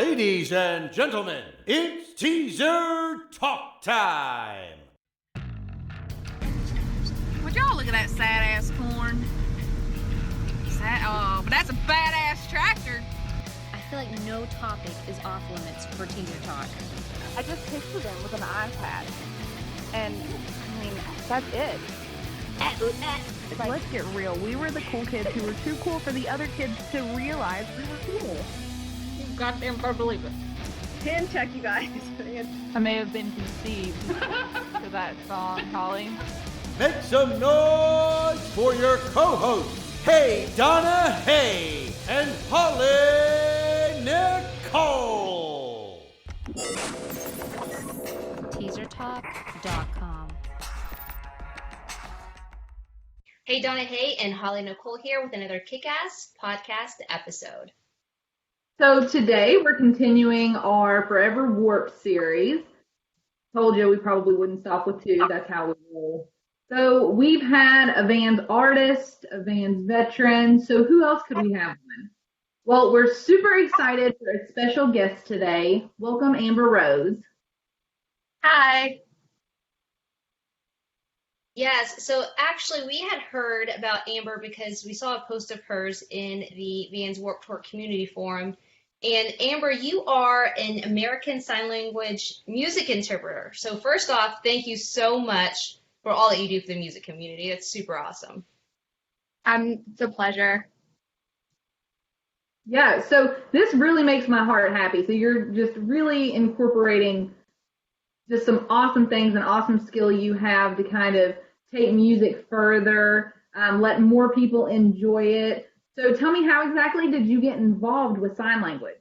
Ladies and gentlemen, it's teaser talk time. Would y'all look at that sad-ass corn? But that's a badass tractor. I feel like no topic is off limits for teaser talk. I just picture them with an iPad. And, I mean, that's it. Let's get real. We were the cool kids who were too cool for the other kids to realize we were cool. You goddamn better believe it. Hand check, you guys. I may have been conceived to that song, Holly. Make some noise for your co-hosts, Hey Donna, Hey, and Holly Nicole. Teasertalk.com. Hey Donna, Hey, and Holly Nicole here with another kick-ass podcast episode. So today we're continuing our Forever Warp series. Told you we probably wouldn't stop with two. That's how we roll. So we've had a Vans artist, a Vans veteran. So who else could we have on? Well, we're super excited for a special guest today. Welcome, Amber Rose. Hi. Yes, so actually we had heard about Amber because we saw a post of hers in the Vans Warped Tour community forum. And Amber, you are an American Sign Language music interpreter. So first off, thank you so much for all that you do for the music community. That's super awesome. It's a pleasure. Yeah, so this really makes my heart happy. So you're just really incorporating just some awesome things and awesome skill you have to kind of take music further, let more people enjoy it. So tell me, how exactly did you get involved with sign language?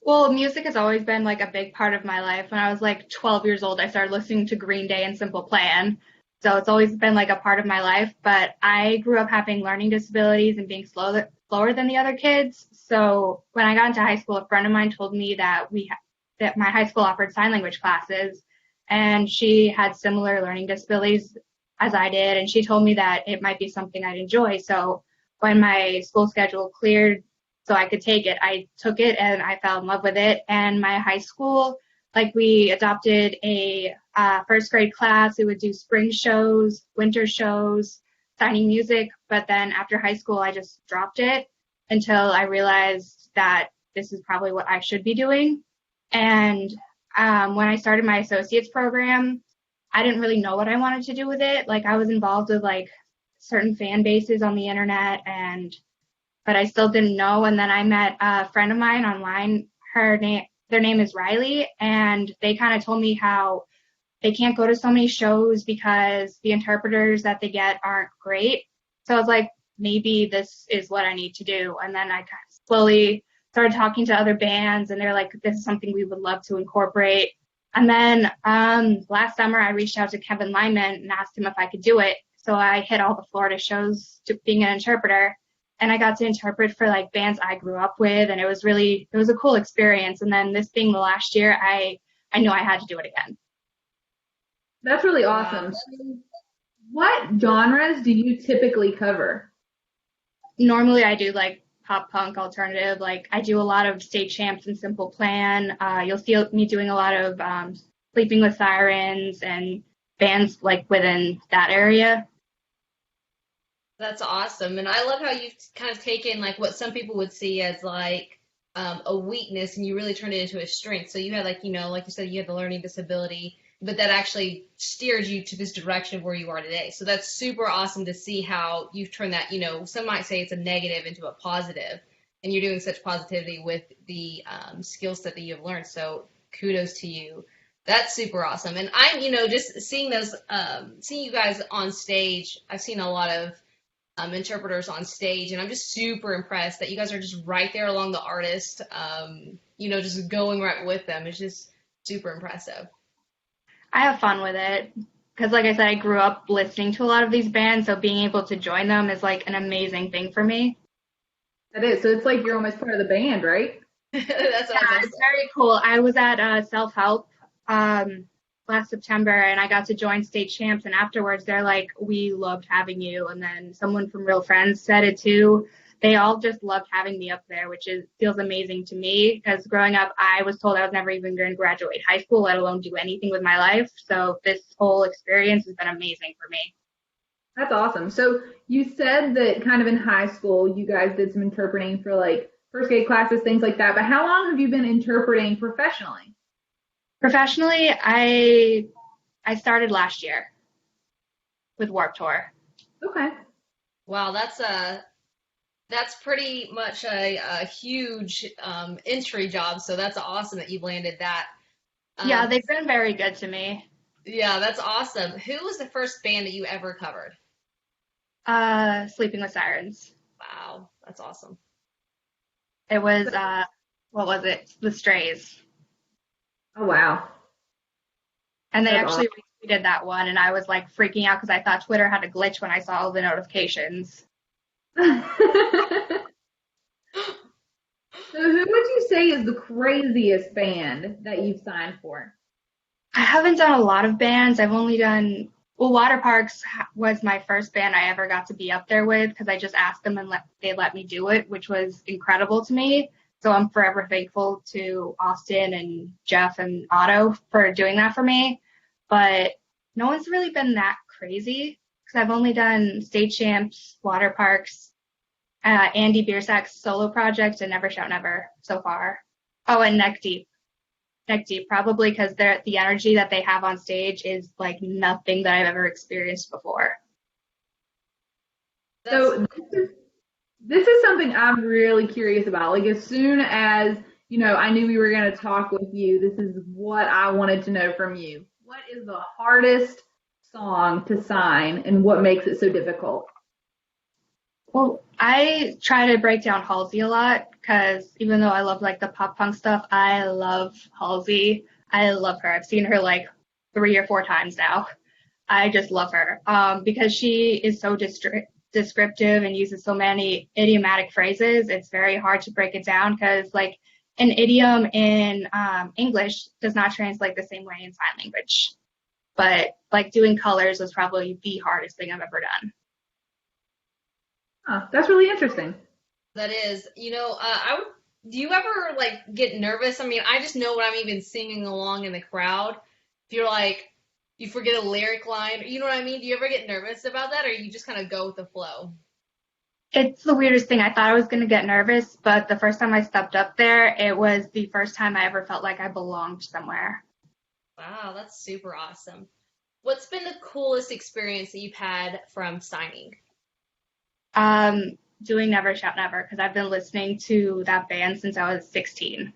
Well, music has always been like a big part of my life. When I was like 12 years old, I started listening to Green Day and Simple Plan. So it's always been like a part of my life. But I grew up having learning disabilities and being slower than the other kids. So when I got into high school, a friend of mine told me that that my high school offered sign language classes, and she had similar learning disabilities as I did. And she told me that it might be something I'd enjoy. So when my school schedule cleared so I could take it, I took it and I fell in love with it. And my high school, we adopted a first grade class. We would do spring shows, winter shows, signing music. But then after high school, I just dropped it until I realized that this is probably what I should be doing. And when I started my associate's program, I didn't really know what I wanted to do with it. I was involved with certain fan bases on the internet, but I still didn't know. And then I met a friend of mine online. Their name is Riley, and they kind of told me how they can't go to so many shows because the interpreters that they get aren't great. So I was like, maybe this is what I need to do. And then I kind of slowly started talking to other bands, and they're like, this is something we would love to incorporate. And then last summer, I reached out to Kevin Lyman and asked him if I could do it. So I hit all the Florida shows to being an interpreter, and I got to interpret for bands I grew up with, and it was a cool experience. And then this being the last year, I knew I had to do it again. That's really awesome. What genres do you typically cover? Normally I do pop punk alternative. I do a lot of State Champs and Simple Plan. You'll see me doing a lot of Sleeping with Sirens and bands within that area. That's awesome. And I love how you've kind of taken what some people would see as a weakness, and you really turned it into a strength. So you had like you said, you had the learning disability, but that actually steered you to this direction of where you are today. So that's super awesome to see how you've turned that, some might say it's a negative into a positive, and you're doing such positivity with the skill set that you've learned. So kudos to you. That's super awesome. And I'm, just seeing seeing you guys on stage, I've seen a lot of interpreters on stage, and I'm just super impressed that you guys are just right there along the artist, just going right with them. It's just super impressive. I have fun with it because, like I said, I grew up listening to a lot of these bands, so being able to join them is an amazing thing for me. That is. So it's you're almost part of the band, right? That's awesome. It's very cool. I was at Self Help last September, and I got to join State Champs, and afterwards they're like, we loved having you. And then someone from Real Friends said it too. they all just loved having me up there, which feels amazing to me because growing up, I was told I was never even going to graduate high school, let alone do anything with my life. So this whole experience has been amazing for me. That's awesome. So you said that kind of in high school, you guys did some interpreting for like first grade classes, things like that. But how long have you been interpreting professionally? Professionally, I started last year with Warped Tour. Okay. Wow, that's pretty much a huge entry job. So that's awesome that you landed that. Yeah, they've been very good to me. Yeah, that's awesome. Who was the first band that you ever covered? Sleeping with Sirens. Wow, that's awesome. It was, what was it? The Strays. Oh, wow. And they That's actually retweeted that one, and I was like freaking out because I thought Twitter had a glitch when I saw all the notifications. So who would you say is the craziest band that you've signed for? I haven't done a lot of bands. I've only done, well, Water Parks was my first band I ever got to be up there with because I just asked them and they let me do it, which was incredible to me. So I'm forever thankful to Austin and Jeff and Otto for doing that for me. But no one's really been that crazy because I've only done State Champs, Water Parks, Andy Biersack's solo project, and Never Shout Never so far. Oh, and Neck Deep. Neck Deep, probably because the energy that they have on stage is like nothing that I've ever experienced before. So this is something I'm really curious about. Like as soon as, I knew we were going to talk with you, this is what I wanted to know from you. What is the hardest song to sign and what makes it so difficult? Well, I try to break down Halsey a lot because even though I love like the pop punk stuff, I love Halsey. I love her. I've seen her like 3 or 4 times now. I just love her because she is so descriptive and uses so many idiomatic phrases. It's very hard to break it down because like an idiom in English does not translate the same way in sign language. But like doing colors was probably the hardest thing I've ever done. Oh, that's really interesting. That is, do you ever like get nervous? I mean, I just know when I'm even singing along in the crowd, if you're like, you forget a lyric line, you know what I mean? Do you ever get nervous about that or you just kind of go with the flow? It's the weirdest thing. I thought I was going to get nervous, but the first time I stepped up there, it was the first time I ever felt like I belonged somewhere. Wow, that's super awesome. What's been the coolest experience that you've had from signing? Doing Never Shout Never because I've been listening to that band since I was 16.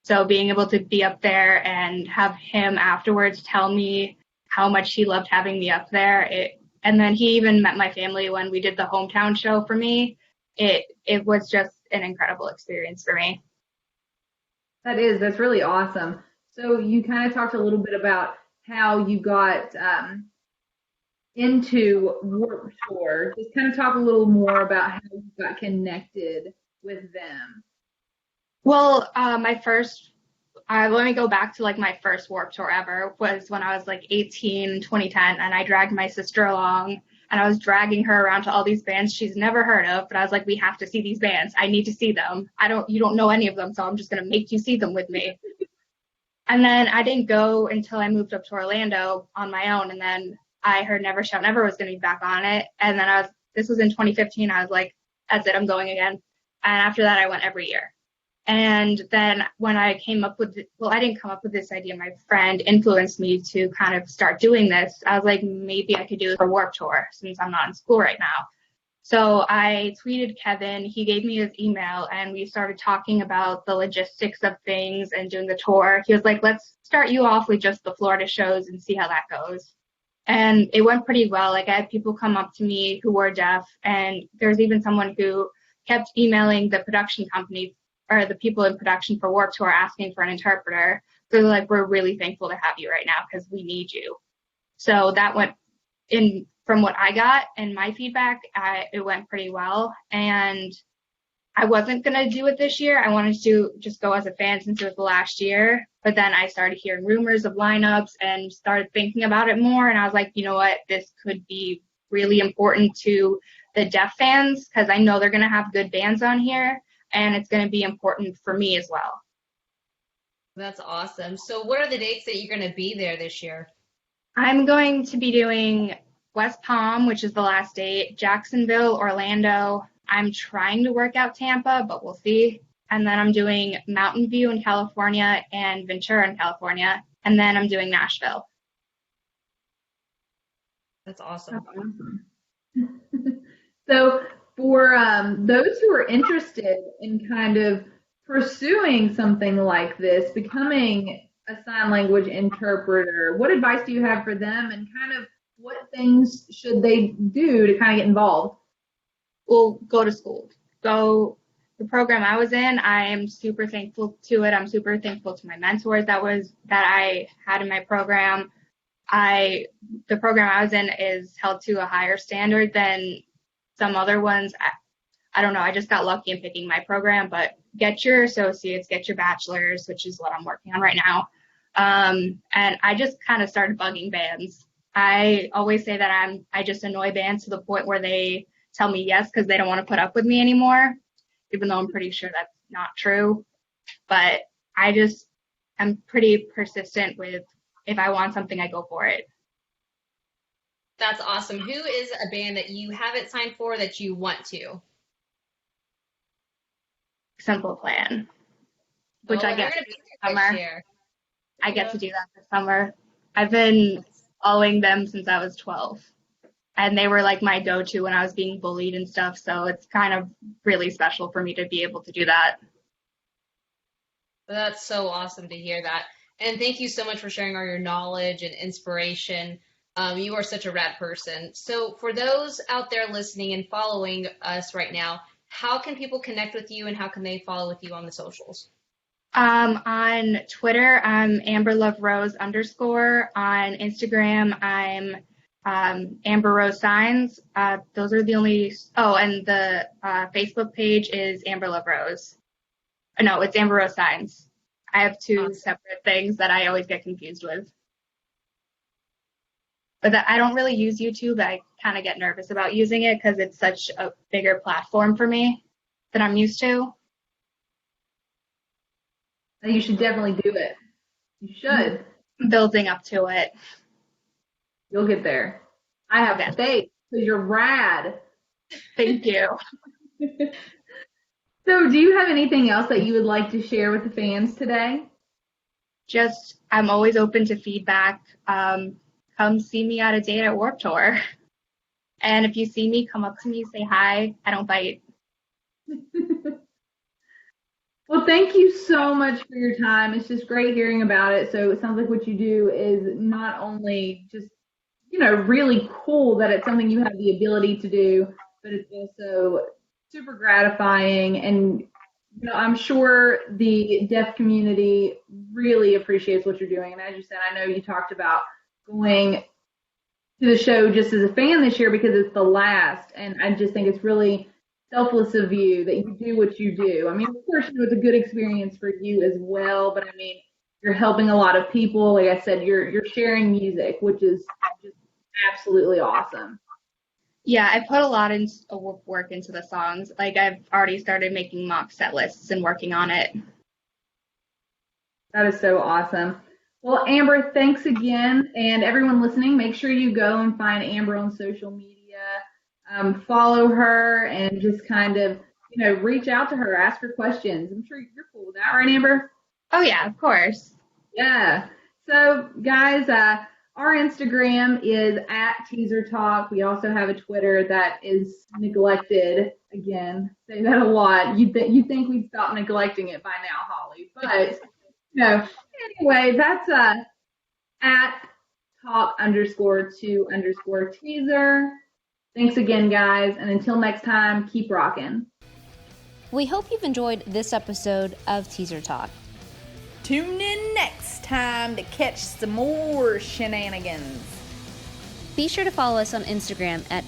So being able to be up there and have him afterwards tell me how much he loved having me up there. And then he even met my family when we did the hometown show for me. It was just an incredible experience for me. That's really awesome. So you kind of talked a little bit about how you got into Warped Tour. Just kind of talk a little more about how you got connected with them. Well, let me go back to like my first Warped Tour ever was when I was like 18 in 2010 and I dragged my sister along and I was dragging her around to all these bands she's never heard of, but I was like, we have to see these bands. I need to see them. You don't know any of them, so I'm just going to make you see them with me. And then I didn't go until I moved up to Orlando on my own. And then I heard Never Shout Never was going to be back on it. And then this was in 2015. I was like, that's it, I'm going again. And after that, I went every year. And then when I came up with, I didn't come up with this idea. My friend influenced me to kind of start doing this. I was like, maybe I could do it for Warped Tour since I'm not in school right now. So I tweeted Kevin, he gave me his email, and we started talking about the logistics of things and doing the tour. He was like, let's start you off with just the Florida shows and see how that goes. And it went pretty well. Like I had people come up to me who were deaf, and there's even someone who kept emailing the production company or the people in production for Warped Tour asking for an interpreter. So they're like, we're really thankful to have you right now because we need you. So that went in. From what I got and my feedback, it went pretty well. And I wasn't going to do it this year. I wanted to just go as a fan since it was the last year. But then I started hearing rumors of lineups and started thinking about it more. And I was like, you know what? This could be really important to the deaf fans, because I know they're going to have good bands on here, and it's going to be important for me as well. That's awesome. So what are the dates that you're going to be there this year? I'm going to be doing West Palm, which is the last date, Jacksonville, Orlando. I'm trying to work out Tampa, but we'll see. And then I'm doing Mountain View in California and Ventura in California. And then I'm doing Nashville. That's awesome. So for those who are interested in kind of pursuing something like this, becoming a sign language interpreter, what advice do you have for them, and kind of what things should they do to kind of get involved? Well, go to school. The program I was in, I am super thankful to it. I'm super thankful to my mentors that I had in my program. The program I was in is held to a higher standard than some other ones. I don't know. I just got lucky in picking my program, but get your associates, get your bachelor's, which is what I'm working on right now. And I just kind of started bugging bands. I always say that I just annoy bands to the point where they tell me yes because they don't want to put up with me anymore, even though I'm pretty sure that's not true. But I'm pretty persistent with, if I want something, I go for it. That's awesome. Who is a band that you haven't signed for that you want to? Simple Plan, which I get to do this this summer. year. I get to do that this summer. I've been following them since I was 12. And they were like my go-to when I was being bullied and stuff. So it's kind of really special for me to be able to do that. That's so awesome to hear that. And thank you so much for sharing all your knowledge and inspiration. You are such a rad person. So for those out there listening and following us right now, how can people connect with you and how can they follow with you on the socials? On Twitter, I'm AmberLoveRose_. On Instagram, I'm Amber Rose Signs. Those are the only. Oh, and the Facebook page is Amber Love Rose. No, it's Amber Rose Signs. I have two separate things that I always get confused with. But I don't really use YouTube. I kind of get nervous about using it because it's such a bigger platform for me than I'm used to. You should definitely do it. You should. Building up to it. You'll get there. I have faith because you're rad. Thank you. So do you have anything else that you would like to share with the fans today? Just, I'm always open to feedback. Come see me at a date at Warped Tour. And if you see me, come up to me, say hi. I don't bite. Well, thank you so much for your time. It's just great hearing about it. So it sounds like what you do is not only just, really cool that it's something you have the ability to do, but it's also super gratifying. And, I'm sure the deaf community really appreciates what you're doing. And as you said, I know you talked about going to the show just as a fan this year because it's the last. And I just think it's really selfless of you that you do what you do. I mean, of course, it's a good experience for you as well, but I mean, you're helping a lot of people. Like I said, you're sharing music, which is just absolutely awesome. Yeah, I put a lot of work into the songs. Like, I've already started making mock set lists and working on it. That is so awesome. Well, Amber, thanks again. And everyone listening, make sure you go and find Amber on social media. Follow her and just kind of, reach out to her, ask her questions. I'm sure you're cool with that, right, Amber? Oh, yeah, of course. Yeah. So, guys, our Instagram is @TeaserTalk. We also have a Twitter that is neglected. Again, say that a lot. You'd think we'd stop neglecting it by now, Holly. But, anyway, that's @talk_2_teaser. Thanks again, guys, and until next time, keep rocking. We hope you've enjoyed this episode of Teaser Talk. Tune in next time to catch some more shenanigans. Be sure to follow us on Instagram at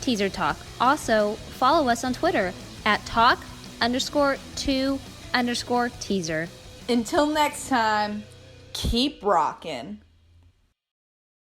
@TeaserTalk. Also, follow us on Twitter @talk_2_teaser. Until next time, keep rocking.